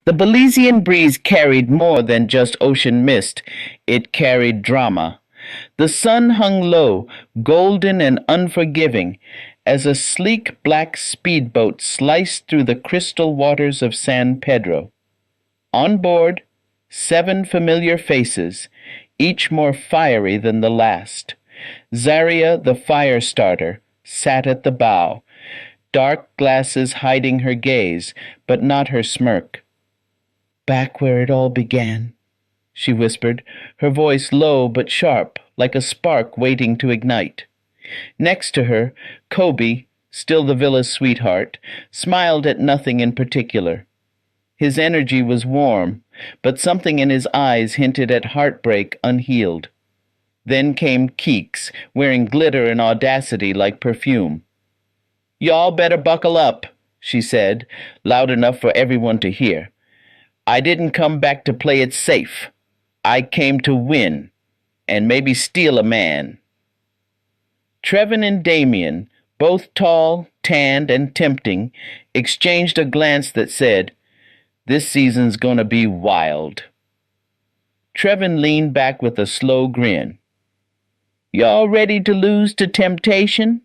The Belizean breeze carried more than just ocean mist. It carried drama. The sun hung low, golden and unforgiving, as a sleek black speedboat sliced through the crystal waters of San Pedro. On board, 7 familiar faces, each more fiery than the last. Zaria, the fire starter, sat at the bow, dark glasses hiding her gaze, but not her smirk. "Back where it all began," she whispered, her voice low but sharp, like a spark waiting to ignite. Next to her, Coby, still the villa's sweetheart, smiled at nothing in particular. His energy was warm, but something in his eyes hinted at heartbreak unhealed. Then came Keeks, wearing glitter and audacity like perfume. "Y'all better buckle up," she said, loud enough for everyone to hear. "I didn't come back to play it safe. I came to win, and maybe steal a man." Trevin and Damien, both tall, tanned, and tempting, exchanged a glance that said, "This season's gonna be wild." Trevin leaned back with a slow grin. "Y'all ready to lose to temptation?"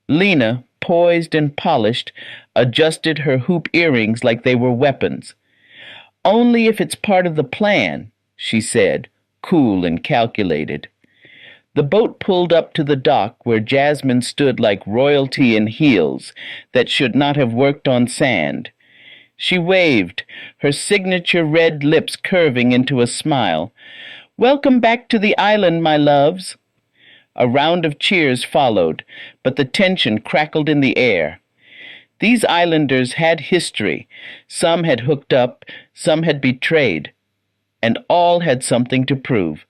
Lena, poised and polished, adjusted her hoop earrings like they were weapons. "Only if it's part of the plan," she said, cool and calculated. The boat pulled up to the dock where Jasmine stood like royalty in heels that should not have worked on sand. She waved, her signature red lips curving into a smile. "Welcome back to the island, my loves." A round of cheers followed, but the tension crackled in the air. These islanders had history. Some had hooked up, some had betrayed, and all had something to prove.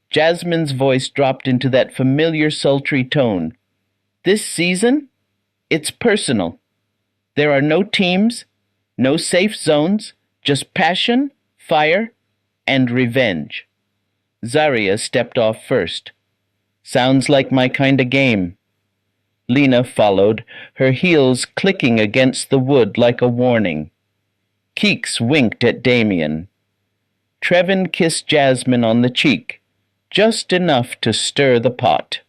Jasmine's voice dropped into that familiar sultry tone. "This season, it's personal. There are no teams, no safe zones, just passion, fire, and revenge." Zaria stepped off first. "Sounds like my kind of game." Lena followed, her heels clicking against the wood like a warning. Keeks winked at Damien. Trevin kissed Jasmine on the cheek, just enough to stir the pot.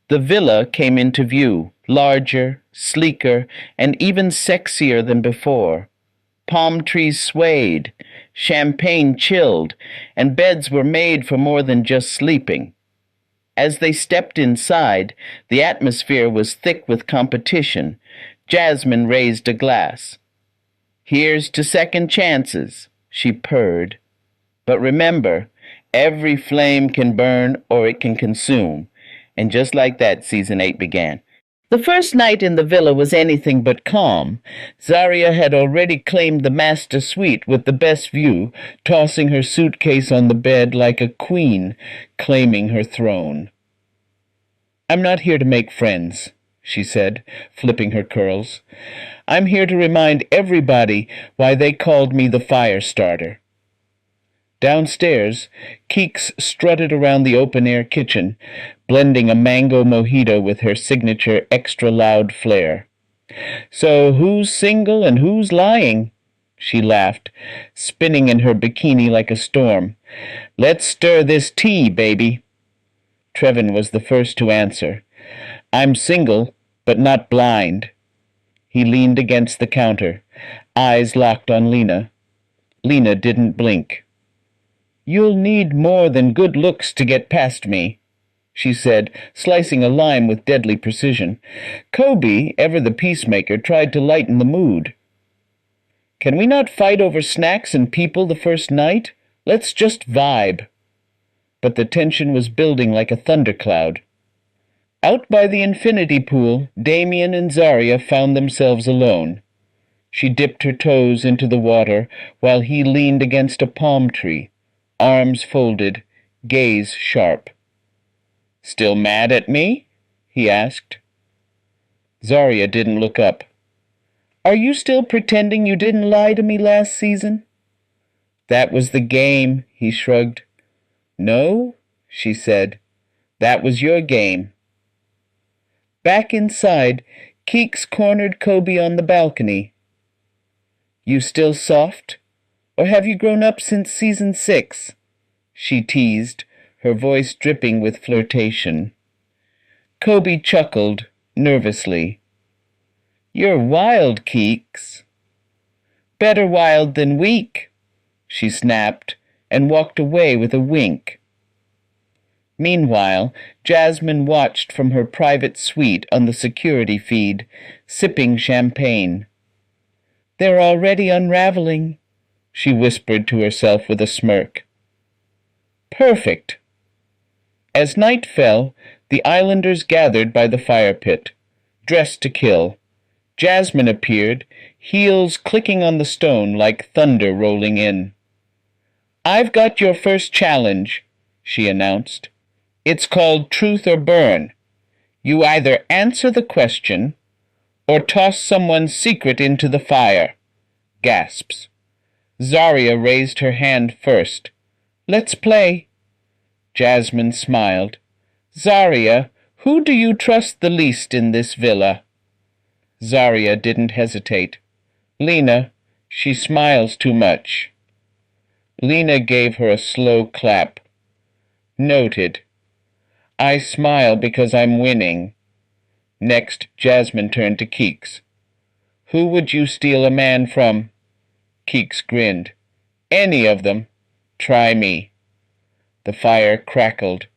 The villa came into view, larger, sleeker, and even sexier than before. Palm trees swayed, champagne chilled, and beds were made for more than just sleeping. As they stepped inside, the atmosphere was thick with competition. Jasmine raised a glass. "Here's to second chances," she purred. "But remember, every flame can burn or it can consume." And just like that, season 8 began. The first night in the villa was anything but calm. Zaria had already claimed the master suite with the best view, tossing her suitcase on the bed like a queen claiming her throne. "I'm not here to make friends," she said, flipping her curls. "I'm here to remind everybody why they called me the fire starter." Downstairs, Keeks strutted around the open-air kitchen, blending a mango mojito with her signature extra-loud flair. "So who's single and who's lying?" she laughed, spinning in her bikini like a storm. "Let's stir this tea, baby." Trevin was the first to answer. "I'm single, but not blind." He leaned against the counter, eyes locked on Lena. Lena didn't blink. "You'll need more than good looks to get past me," she said, slicing a lime with deadly precision. Coby, ever the peacemaker, tried to lighten the mood. "Can we not fight over snacks and people the first night? Let's just vibe." But the tension was building like a thundercloud. Out by the infinity pool, Damien and Zaria found themselves alone. She dipped her toes into the water while he leaned against a palm tree, arms folded, gaze sharp. "Still mad at me?" he asked. Zaria didn't look up. "Are you still pretending you didn't lie to me last season?" "That was the game," he shrugged. "No," she said. "That was your game." Back inside, Keeks cornered Coby on the balcony. You still soft? Or have you grown up since season 6? She teased, her voice dripping with flirtation. Coby chuckled, nervously. You're wild, Keeks. Better wild than weak, she snapped, and walked away with a wink. Meanwhile, Jasmine watched from her private suite on the security feed, sipping champagne. They're already unraveling, she whispered to herself with a smirk. Perfect. As night fell, the islanders gathered by the fire pit, dressed to kill. Jasmine appeared, heels clicking on the stone like thunder rolling in. I've got your first challenge, she announced. It's called Truth or Burn. You either answer the question or toss someone's secret into the fire. Gasps. Zaria raised her hand first. Let's play. Jasmine smiled. Zaria, who do you trust the least in this villa? Zaria didn't hesitate. Lena, she smiles too much. Lena gave her a slow clap. Noted. I smile because I'm winning. Next, Jasmine turned to Keeks. Who would you steal a man from? Keeks grinned. Any of them. Try me. The fire crackled,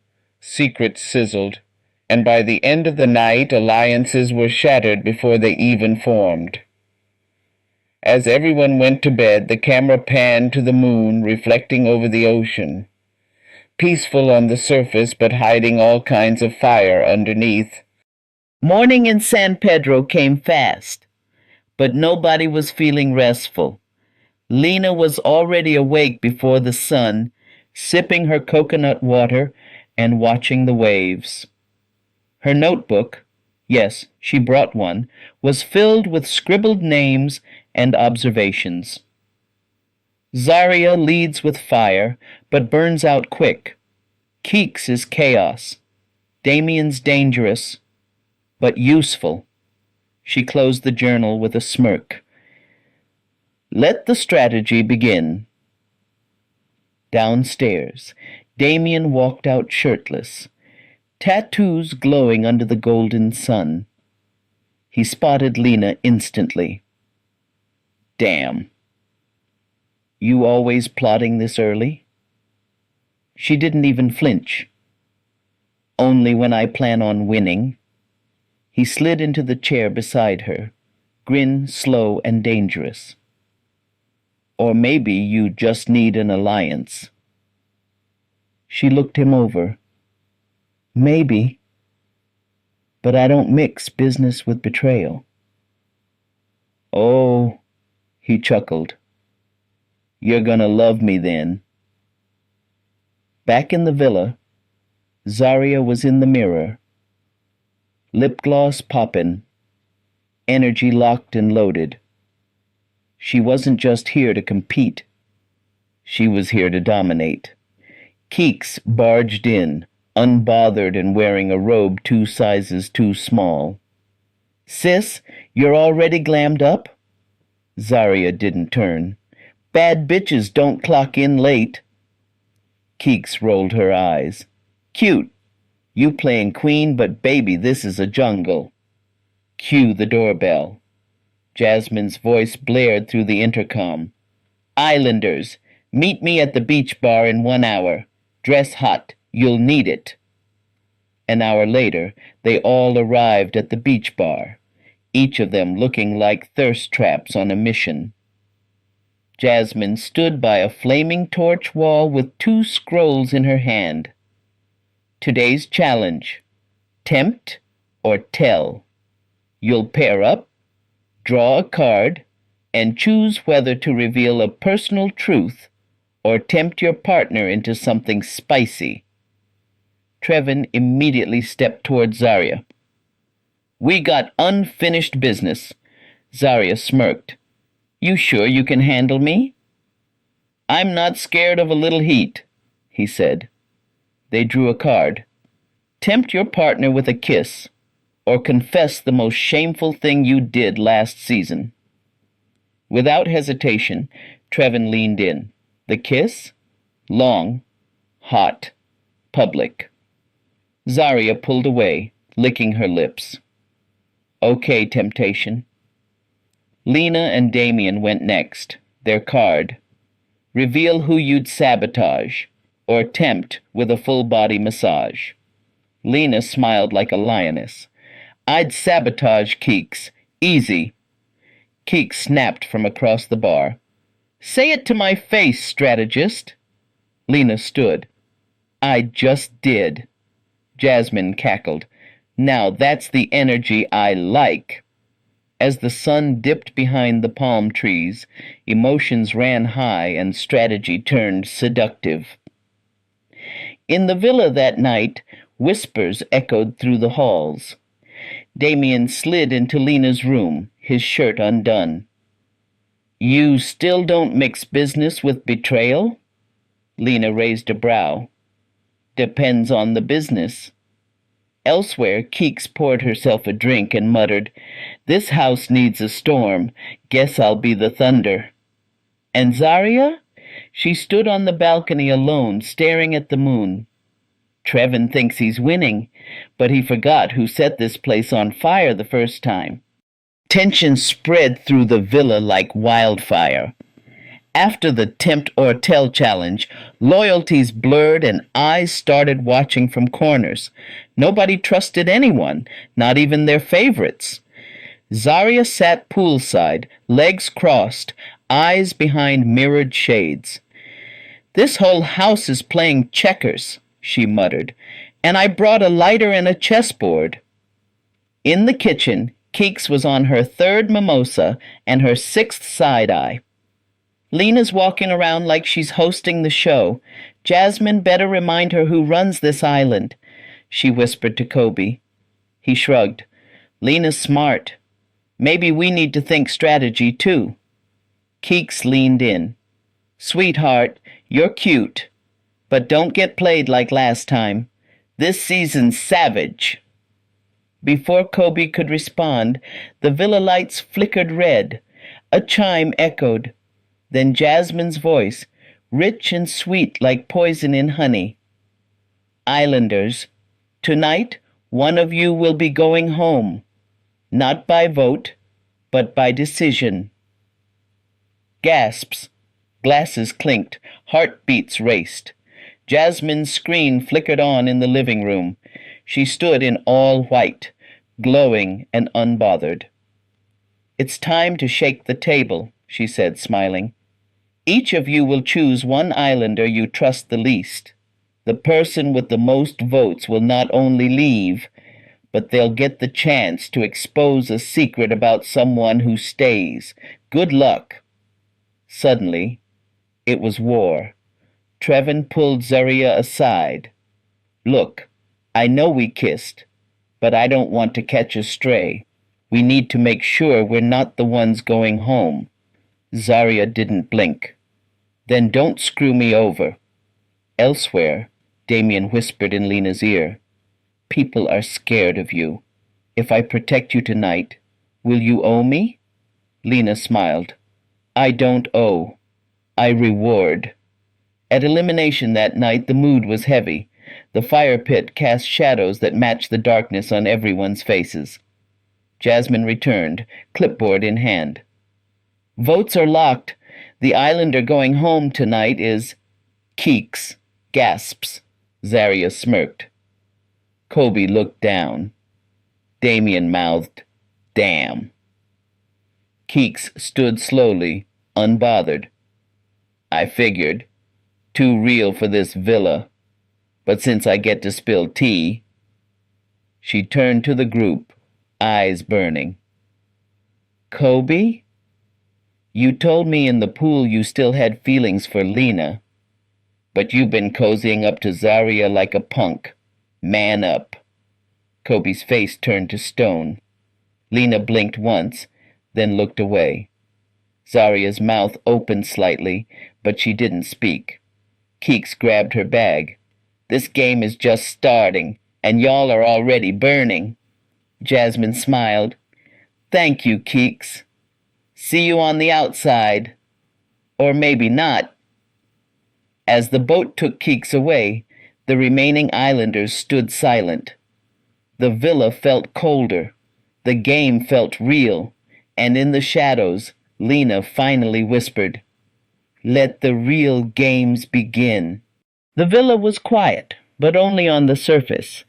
secrets sizzled, and by the end of the night alliances were shattered before they even formed. As everyone went to bed, the camera panned to the moon reflecting over the ocean, peaceful on the surface but hiding all kinds of fire underneath. Morning in San Pedro came fast, but nobody was feeling restful. Lena was already awake before the sun, sipping her coconut water and watching the waves. Her notebook, yes, she brought one, was filled with scribbled names and observations. Zaria leads with fire, but burns out quick. Keeks is chaos. Damien's dangerous, but useful. She closed the journal with a smirk. Let the strategy begin. Downstairs, Damien walked out shirtless, tattoos glowing under the golden sun. He spotted Lena instantly. Damn. You always plotting this early? She didn't even flinch. Only when I plan on winning. He slid into the chair beside her, grin slow and dangerous. Or maybe you just need an alliance. She looked him over. Maybe, but I don't mix business with betrayal. Oh, he chuckled. You're gonna love me then. Back in the villa, Zaria was in the mirror, lip gloss poppin', energy locked and loaded. She wasn't just here to compete. She was here to dominate. Keeks barged in, unbothered and wearing a robe 2 sizes too small. Sis, you're already glammed up? Zaria didn't turn. Bad bitches don't clock in late. Keeks rolled her eyes. Cute. You playing queen, but baby, this is a jungle. Cue the doorbell. Jasmine's voice blared through the intercom. Islanders, meet me at the beach bar in 1 hour. Dress hot. You'll need it. An hour later, they all arrived at the beach bar, each of them looking like thirst traps on a mission. Jasmine stood by a flaming torch wall with 2 scrolls in her hand. Today's challenge, tempt or tell. You'll pair up, draw a card, and choose whether to reveal a personal truth or tempt your partner into something spicy. Trevin immediately stepped toward Zaria. We got unfinished business. Zaria smirked. You sure you can handle me? I'm not scared of a little heat, he said. They drew a card. Tempt your partner with a kiss, or confess the most shameful thing you did last season. Without hesitation, Trevin leaned in. The kiss? Long, hot, public. Zaria pulled away, licking her lips. Okay, temptation. Lena and Damien went next. Their card. Reveal who you'd sabotage, or tempt with a full-body massage. Lena smiled like a lioness. I'd sabotage Keeks. Easy. Keeks snapped from across the bar. Say it to my face, strategist. Lena stood. I just did. Jasmine cackled. Now that's the energy I like. As the sun dipped behind the palm trees, emotions ran high and strategy turned seductive. In the villa that night, whispers echoed through the halls. Damien slid into Lena's room, his shirt undone. You still don't mix business with betrayal? Lena raised a brow. Depends on the business. Elsewhere, Keeks poured herself a drink and muttered, This house needs a storm. Guess I'll be the thunder. And Zaria? She stood on the balcony alone, staring at the moon. Trevin thinks he's winning, but he forgot who set this place on fire the first time. Tension spread through the villa like wildfire. After the tempt or tell challenge, loyalties blurred and eyes started watching from corners. Nobody trusted anyone, not even their favorites. Zaria sat poolside, legs crossed, eyes behind mirrored shades. This whole house is playing checkers, she muttered, and I brought a lighter and a chessboard. In the kitchen, Keeks was on her third mimosa and her sixth side-eye. Lena's walking around like she's hosting the show. Jasmine better remind her who runs this island, she whispered to Coby. He shrugged. Lena's smart. Maybe we need to think strategy, too. Keeks leaned in. Sweetheart, you're cute, but don't get played like last time. This season's savage. Before Coby could respond, the villa lights flickered red. A chime echoed. Then Jasmine's voice, rich and sweet like poison in honey. Islanders, tonight one of you will be going home, not by vote, but by decision. Gasps, glasses clinked, heartbeats raced. Jasmine's screen flickered on in the living room. She stood in all white, glowing and unbothered. It's time to shake the table, she said, smiling. Each of you will choose one islander you trust the least. The person with the most votes will not only leave, but they'll get the chance to expose a secret about someone who stays. Good luck. Suddenly, it was war. Trevin pulled Zaria aside. Look, I know we kissed, but I don't want to catch a stray. We need to make sure we're not the ones going home. Zaria didn't blink. Then don't screw me over. Elsewhere, Damien whispered in Lena's ear. People are scared of you. If I protect you tonight, will you owe me? Lena smiled. I don't owe. I reward. At elimination that night, the mood was heavy. The fire pit cast shadows that matched the darkness on everyone's faces. Jasmine returned, clipboard in hand. Votes are locked. The islander going home tonight is Keeks. Gasps. Zaria smirked. Coby looked down. Damien mouthed, Damn. Keeks stood slowly, unbothered. I figured. Too real for this villa. But since I get to spill tea... She turned to the group, eyes burning. Coby? You told me in the pool you still had feelings for Lena, but you've been cozying up to Zaria like a punk. Man up. Coby's face turned to stone. Lena blinked once, then looked away. Zaria's mouth opened slightly, but she didn't speak. Keeks grabbed her bag. This game is just starting, and y'all are already burning. Jasmine smiled. Thank you, Keeks. See you on the outside. Or maybe not. As the boat took Keeks away, the remaining islanders stood silent. The villa felt colder. The game felt real. And in the shadows, Lena finally whispered, "Let the real games begin." The villa was quiet, but only on the surface.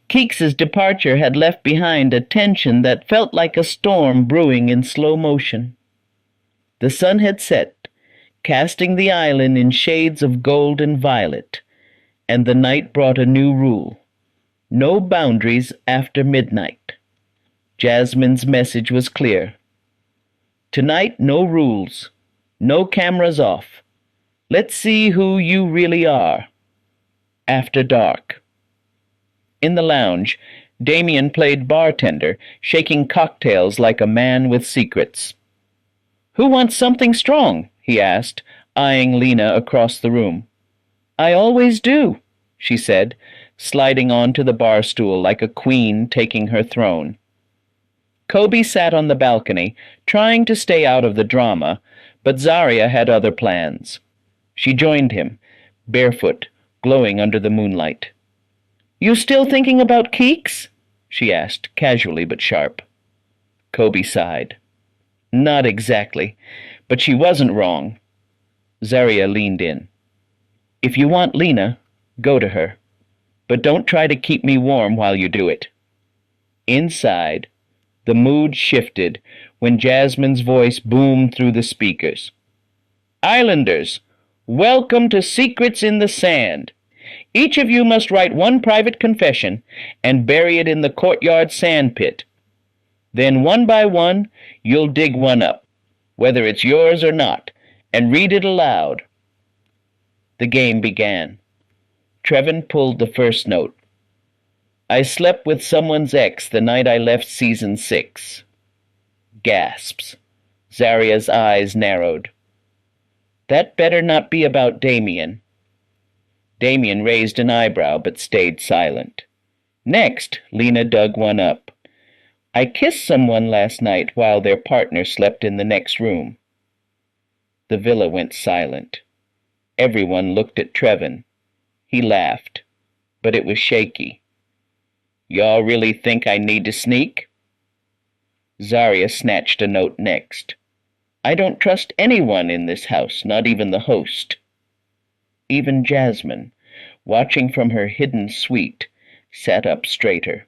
Keeks's departure had left behind a tension that felt like a storm brewing in slow motion. The sun had set, casting the island in shades of gold and violet, and the night brought a new rule: no boundaries after midnight. Jasmine's message was clear. Tonight, no rules, no cameras off. Let's see who you really are. After dark. In the lounge, Damien played bartender, shaking cocktails like a man with secrets. "Who wants something strong?" he asked, eyeing Lena across the room. "I always do," she said, sliding onto the bar stool like a queen taking her throne. Coby sat on the balcony, trying to stay out of the drama, but Zaria had other plans. She joined him, barefoot, glowing under the moonlight. "You still thinking about Keeks?" she asked, casually but sharp. Coby sighed. "Not exactly, but she wasn't wrong." Zaria leaned in. "If you want Lena, go to her. But don't try to keep me warm while you do it." Inside, the mood shifted when Jasmine's voice boomed through the speakers. "Islanders, welcome to Secrets in the Sand. Each of you must write one private confession and bury it in the courtyard sand pit. Then one by one, you'll dig one up, whether it's yours or not, and read it aloud." The game began. Trevin pulled the first note. "I slept with someone's ex the night I left season 6. Gasps. Zaria's eyes narrowed. "That better not be about Damien." Damien raised an eyebrow but stayed silent. Next, Lena dug one up. "I kissed someone last night while their partner slept in the next room." The villa went silent. Everyone looked at Trevin. He laughed, but it was shaky. "Y'all really think I need to sneak?" Zaria snatched a note next. "I don't trust anyone in this house, not even the host." Even Jasmine, watching from her hidden suite, sat up straighter.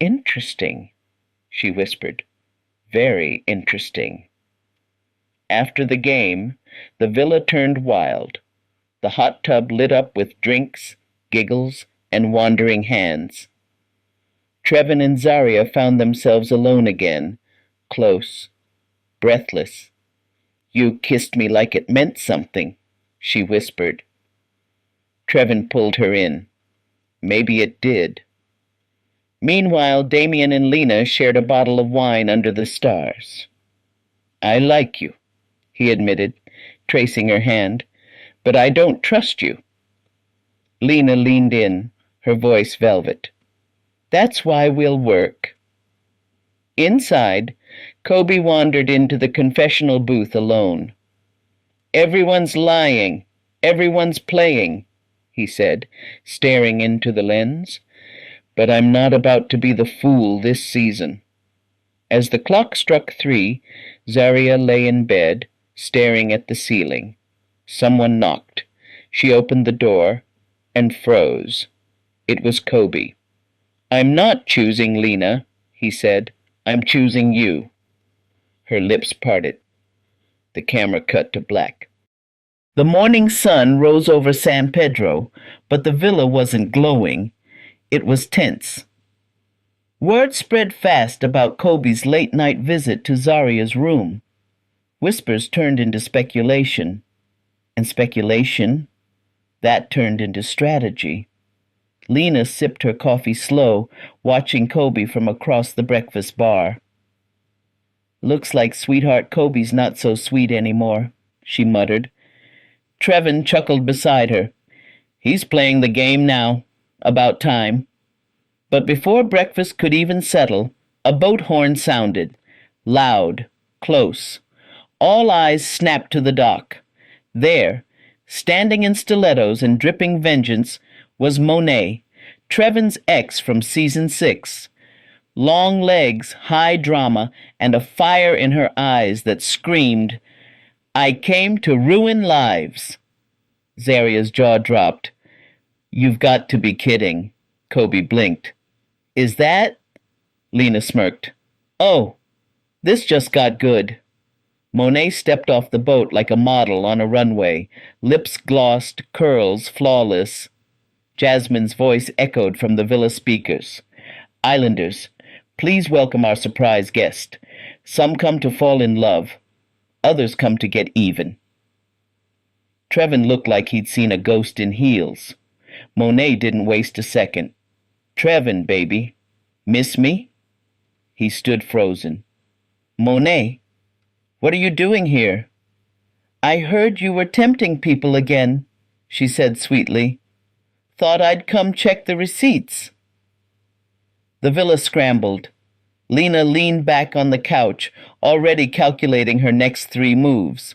"Interesting," she whispered. "Very interesting." After the game, the villa turned wild. The hot tub lit up with drinks, giggles, and wandering hands. Trevin and Zaria found themselves alone again, close, breathless. "You kissed me like it meant something," she whispered. Trevin pulled her in. "Maybe it did." Meanwhile, Damien and Lena shared a bottle of wine under the stars. "I like you," he admitted, tracing her hand, "but I don't trust you." Lena leaned in, her voice velvet. "That's why we'll work." Inside, Coby wandered into the confessional booth alone. "Everyone's lying. Everyone's playing," he said, staring into the lens. "But I'm not about to be the fool this season." As the clock struck 3, Zaria lay in bed, staring at the ceiling. Someone knocked. She opened the door and froze. It was Coby. "I'm not choosing Lena," he said. "I'm choosing you." Her lips parted. The camera cut to black. The morning sun rose over San Pedro, but the villa wasn't glowing. It was tense. Word spread fast about Coby's late-night visit to Zaria's room. Whispers turned into speculation, and speculation, that turned into strategy. Lena sipped her coffee slow, watching Coby from across the breakfast bar. "Looks like sweetheart Coby's not so sweet anymore," she muttered. Trevin chuckled beside her. "He's playing the game now. About time." But before breakfast could even settle, a boat horn sounded, loud, close, All eyes snapped to the dock. There, standing in stilettos and dripping vengeance, was Monet, Trevin's ex from season 6. Long legs, high drama, and a fire in her eyes that screamed, "I came to ruin lives." Zaria's jaw dropped. "You've got to be kidding." Coby blinked. "Is that?" Lena smirked. "Oh, this just got good." Monet stepped off the boat like a model on a runway, lips glossed, curls flawless. Jasmine's voice echoed from the villa speakers. "Islanders, please welcome our surprise guest. Some come to fall in love. Others come to get even." Trevin looked like he'd seen a ghost in heels. Monet didn't waste a second. "Trevin, baby. Miss me?" He stood frozen. "Monet, what are you doing here?" "I heard you were tempting people again," she said sweetly. "Thought I'd come check the receipts." The villa scrambled. Lena leaned back on the couch, already calculating her next 3 moves.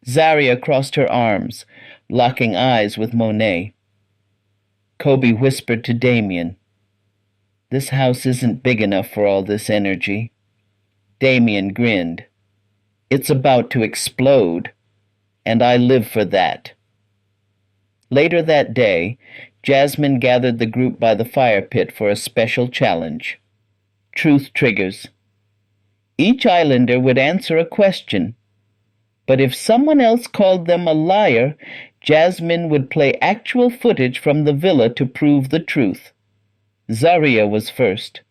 Zaria crossed her arms, locking eyes with Monet. Coby whispered to Damien, "This house isn't big enough for all this energy." Damien grinned. "It's about to explode, and I live for that." Later that day, Jasmine gathered the group by the fire pit for a special challenge. Truth triggers. Each islander would answer a question, but if someone else called them a liar, Jasmine would play actual footage from the villa to prove the truth. Zaria was first.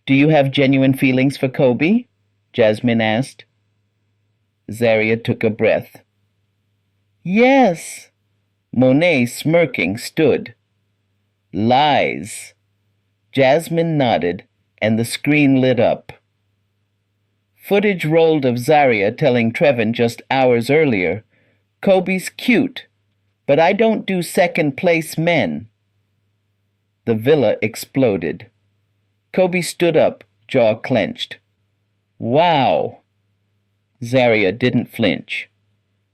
"Do you have genuine feelings for Coby?" Jasmine asked. Zaria took a breath. "Yes." Monet, smirking, stood. "Lies." Jasmine nodded, and the screen lit up. Footage rolled of Zaria telling Trevin just hours earlier, "Coby's cute, but I don't do second-place men." The villa exploded. Coby stood up, jaw clenched. "Wow." Zaria didn't flinch.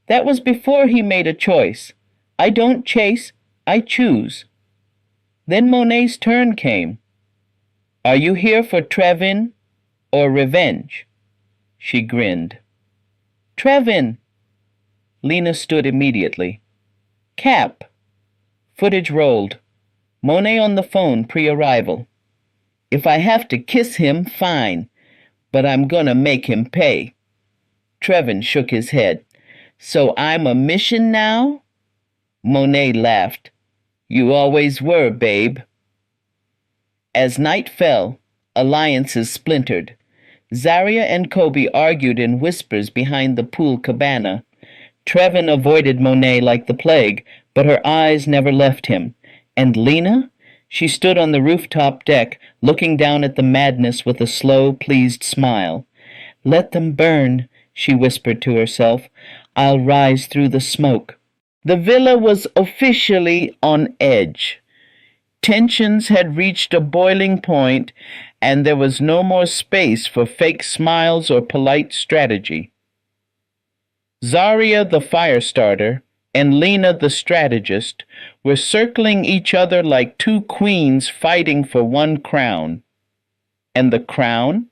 "That was before he made a choice. I don't chase, I choose." Then Monet's turn came. "Are you here for Trevin or revenge?" She grinned. "Trevin." Lena stood immediately. "Cap." Footage rolled. Monet on the phone pre-arrival. "If I have to kiss him, fine, but I'm gonna make him pay." Trevin shook his head. "So I'm a mission now?" Monet laughed. "You always were, babe." As night fell, alliances splintered. Zaria and Coby argued in whispers behind the pool cabana. Trevin avoided Monet like the plague, but her eyes never left him. And Lena? She stood on the rooftop deck, looking down at the madness with a slow, pleased smile. "Let them burn," she whispered to herself. "I'll rise through the smoke." The villa was officially on edge. Tensions had reached a boiling point, and there was no more space for fake smiles or polite strategy. Zaria, the fire starter, and Lena, the strategist, were circling each other like 2 queens fighting for one crown. And the crown?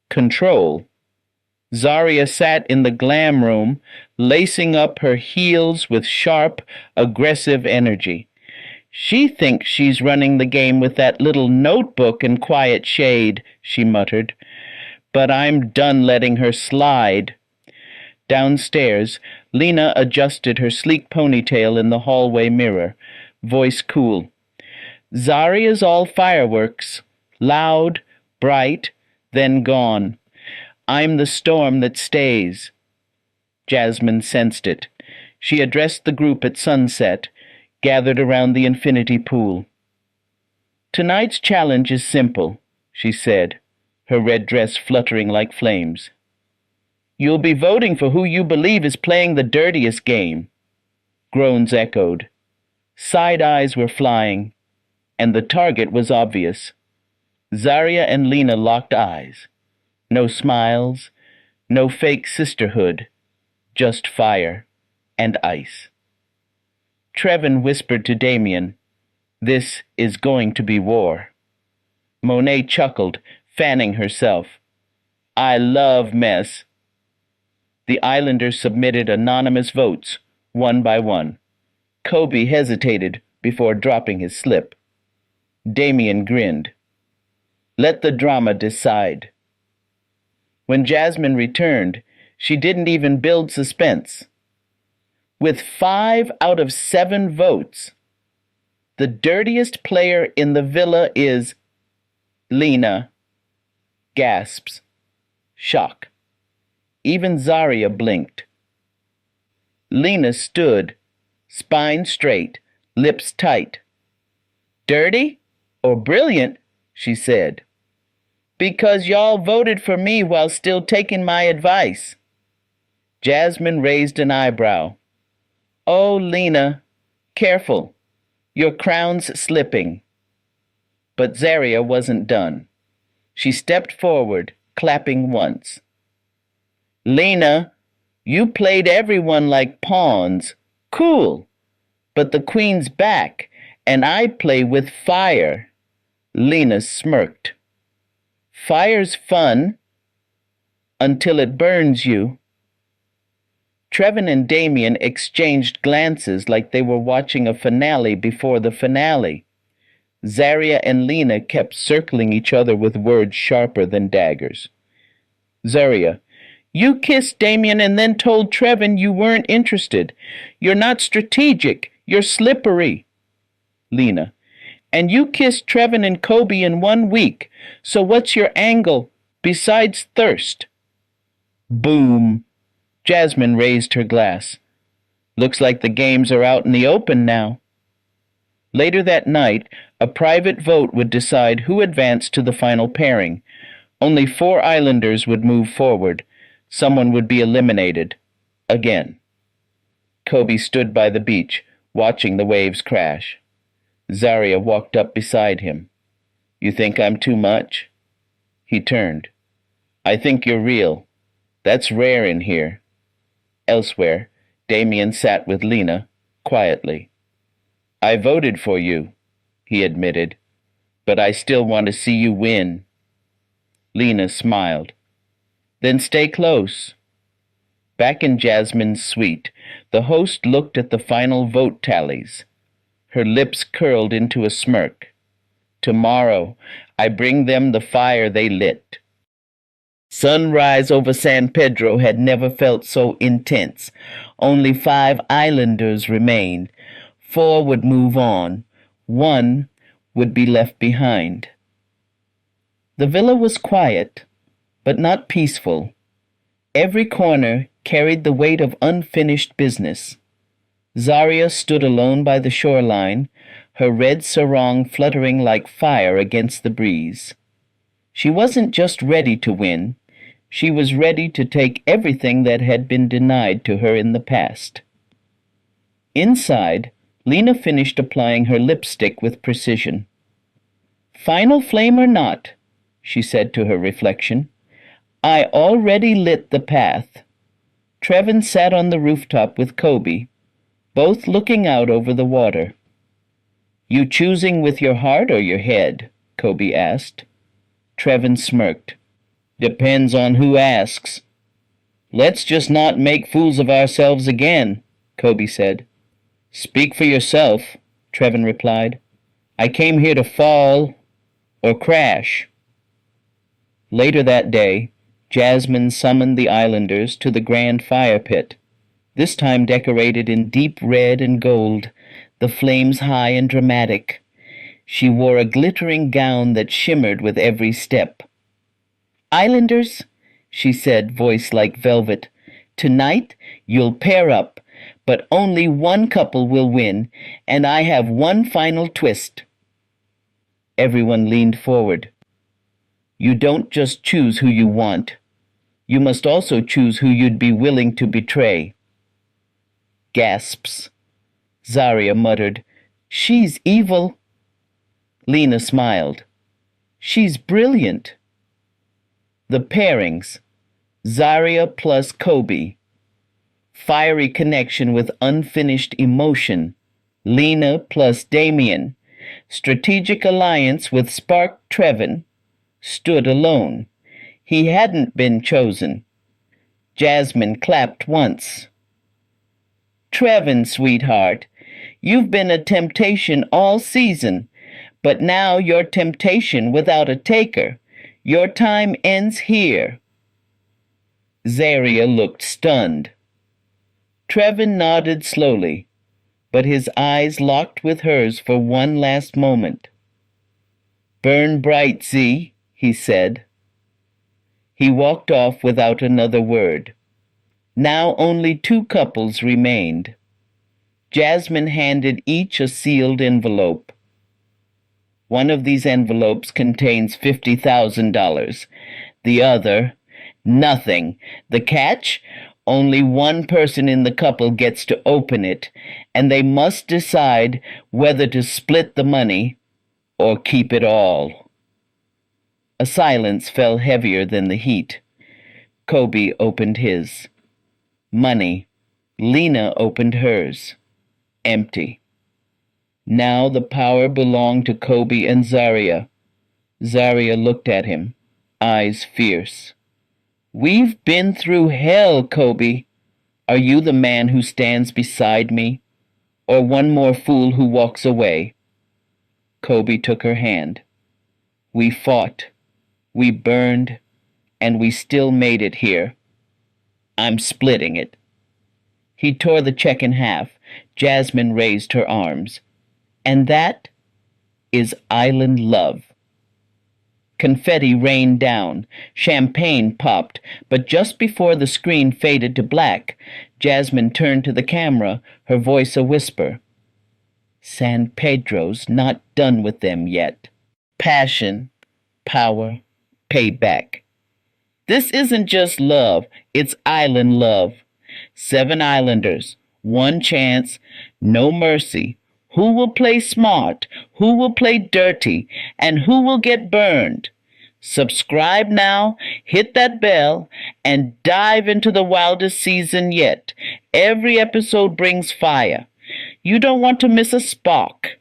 Control. Zaria sat in the glam room, lacing up her heels with sharp, aggressive energy. "She thinks she's running the game with that little notebook and quiet shade," she muttered. "But I'm done letting her slide." Downstairs, Lena adjusted her sleek ponytail in the hallway mirror, voice cool. "Zaria's all fireworks, loud, bright, then gone. I'm the storm that stays." Jasmine sensed it. She addressed the group at sunset, gathered around the infinity pool. "Tonight's challenge is simple," she said, her red dress fluttering like flames. "You'll be voting for who you believe is playing the dirtiest game." Groans echoed. Side eyes were flying, and the target was obvious. Zaria and Lena locked eyes. No smiles, No fake sisterhood, just fire and ice. Trevin whispered to Damien, "This is going to be war." Monet chuckled, fanning herself. "I love mess." The islanders submitted anonymous votes, one by one. Coby hesitated before dropping his slip. Damien grinned. "Let the drama decide." When Jasmine returned, she didn't even build suspense. With 5 out of 7 votes, the dirtiest player in the villa is Lena. Gasps. Shock. Even Zaria blinked. Lena stood, spine straight, lips tight. "Dirty or brilliant?" she said. "Because y'all voted for me while still taking my advice." Jasmine raised an eyebrow. "Oh, Lena, careful. Your crown's slipping." But Zaria wasn't done. She stepped forward, clapping once. "Lena, you played everyone like pawns. Cool. But the queen's back, and I play with fire." Lena smirked. "Fire's fun until it burns you." Trevin and Damien exchanged glances like they were watching a finale before the finale. Zaria and Lena kept circling each other with words sharper than daggers. Zaria, "You kissed Damien and then told Trevin you weren't interested. You're not strategic. You're slippery." Lena, "And you kissed Trevin and Coby in 1 week. So what's your angle besides thirst?" Boom. Jasmine raised her glass. "Looks like the games are out in the open now." Later that night, a private vote would decide who advanced to the final pairing. Only 4 islanders would move forward. Someone would be eliminated. Again. Coby stood by the beach, watching the waves crash. Zaria walked up beside him. "You think I'm too much?" He turned. "I think you're real. That's rare in here." Elsewhere, Damien sat with Lena, quietly. "I voted for you," he admitted, "but I still want to see you win." Lena smiled. "Then stay close." Back in Jasmine's suite, the host looked at the final vote tallies. Her lips curled into a smirk. "Tomorrow, I bring them the fire they lit." Sunrise over San Pedro had never felt so intense. Only 5 islanders remained. 4 would move on. 1 would be left behind. The villa was quiet, but not peaceful. Every corner carried the weight of unfinished business. Zaria stood alone by the shoreline, her red sarong fluttering like fire against the breeze. She wasn't just ready to win. She was ready to take everything that had been denied to her in the past. Inside, Lena finished applying her lipstick with precision. "Final flame or not," she said to her reflection, "I already lit the path." Trevin sat on the rooftop with Coby, both looking out over the water. "You choosing with your heart or your head?" Coby asked. Trevin smirked. "Depends on who asks." "Let's just not make fools of ourselves again," Coby said. "Speak for yourself," Trevin replied. "I came here to fall or crash." Later that day, Jasmine summoned the islanders to the grand fire pit, this time decorated in deep red and gold, the flames high and dramatic. She wore a glittering gown that shimmered with every step. "Islanders," she said, voice like velvet, "tonight you'll pair up, but only one couple will win, and I have one final twist." Everyone leaned forward. "You don't just choose who you want. You must also choose who you'd be willing to betray." Gasps. Zaria muttered, "She's evil." Lena smiled. "She's brilliant." The pairings. Zaria plus Coby. Fiery connection with unfinished emotion. Lena plus Damien. Strategic alliance with spark Trevin. Stood alone. He hadn't been chosen. Jasmine clapped once. Trevin, sweetheart, you've been a temptation all season, but now you're temptation without a taker. Your time ends here. Zaria looked stunned. Trevin nodded slowly, but his eyes locked with hers for one last moment. Burn bright, Z, he said. He walked off without another word. Now only two couples remained. Jasmine handed each a sealed envelope. One of these envelopes contains $50,000. The other, nothing. The catch? Only one person in the couple gets to open it, and they must decide whether to split the money or keep it all. A silence fell heavier than the heat. Coby opened his. Money. Lena opened hers. Empty. Now the power belonged to Coby and Zaria. Zaria looked at him, eyes fierce. We've been through hell, Coby. Are you the man who stands beside me, or one more fool who walks away? Coby took her hand. We fought, we burned, and we still made it here. I'm splitting it. He tore the check in half. Jasmine raised her arms. And that is island love. Confetti rained down. Champagne popped. But just before the screen faded to black, Jasmine turned to the camera, her voice a whisper. San Pedro's not done with them yet. Passion, power, payback. This isn't just love, it's island love. 7 islanders, one chance, no mercy. Who will play smart? Who will play dirty? And who will get burned? Subscribe now, hit that bell, and dive into the wildest season yet. Every episode brings fire. You don't want to miss a spark.